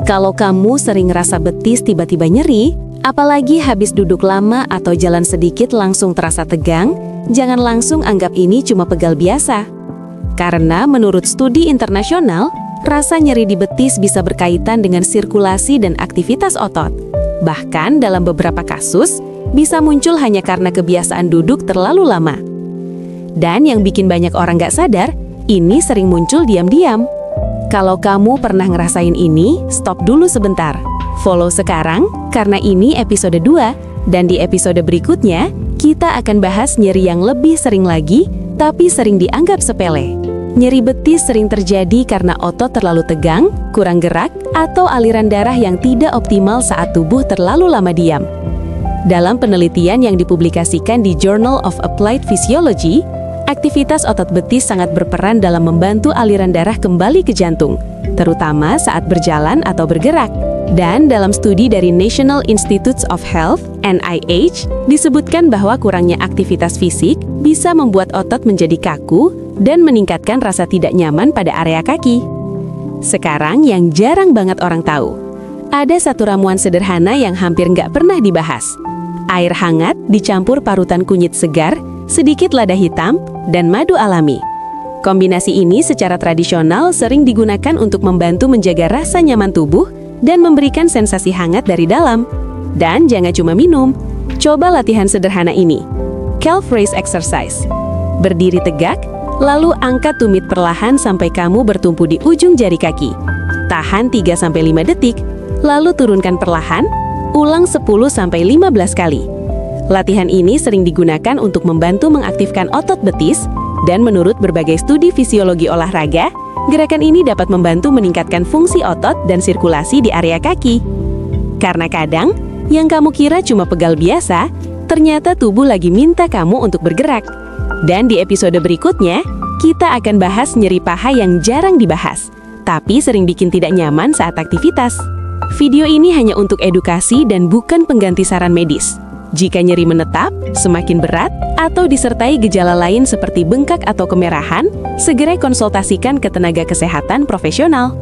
Kalau kamu sering ngerasa betis tiba-tiba nyeri, apalagi habis duduk lama atau jalan sedikit langsung terasa tegang, jangan langsung anggap ini cuma pegal biasa. Karena menurut studi internasional, rasa nyeri di betis bisa berkaitan dengan sirkulasi dan aktivitas otot. Bahkan dalam beberapa kasus, bisa muncul hanya karena kebiasaan duduk terlalu lama. Dan yang bikin banyak orang gak sadar, ini sering muncul diam-diam. Kalau kamu pernah ngerasain ini, stop dulu sebentar. Follow sekarang, karena ini episode 2, dan di episode berikutnya, kita akan bahas nyeri yang lebih sering lagi, tapi sering dianggap sepele. Nyeri betis sering terjadi karena otot terlalu tegang, kurang gerak, atau aliran darah yang tidak optimal saat tubuh terlalu lama diam. Dalam penelitian yang dipublikasikan di Journal of Applied Physiology, aktivitas otot betis sangat berperan dalam membantu aliran darah kembali ke jantung, terutama saat berjalan atau bergerak. Dan dalam studi dari National Institutes of Health (NIH), disebutkan bahwa kurangnya aktivitas fisik bisa membuat otot menjadi kaku dan meningkatkan rasa tidak nyaman pada area kaki. Sekarang yang jarang banget orang tahu, ada satu ramuan sederhana yang hampir nggak pernah dibahas. Air hangat dicampur parutan kunyit segar, sedikit lada hitam, dan madu alami. Kombinasi ini secara tradisional sering digunakan untuk membantu menjaga rasa nyaman tubuh dan memberikan sensasi hangat dari dalam. Dan jangan cuma minum, coba latihan sederhana ini. Calf raise exercise. Berdiri tegak, lalu angkat tumit perlahan sampai kamu bertumpu di ujung jari kaki. Tahan 3-5 detik, lalu turunkan perlahan, ulang 10-15 kali. Latihan ini sering digunakan untuk membantu mengaktifkan otot betis, dan menurut berbagai studi fisiologi olahraga, gerakan ini dapat membantu meningkatkan fungsi otot dan sirkulasi di area kaki. Karena kadang, yang kamu kira cuma pegal biasa, ternyata tubuh lagi minta kamu untuk bergerak. Dan di episode berikutnya, kita akan bahas nyeri paha yang jarang dibahas, tapi sering bikin tidak nyaman saat aktivitas. Video ini hanya untuk edukasi dan bukan pengganti saran medis. Jika nyeri menetap, semakin berat, atau disertai gejala lain seperti bengkak atau kemerahan, segera konsultasikan ke tenaga kesehatan profesional.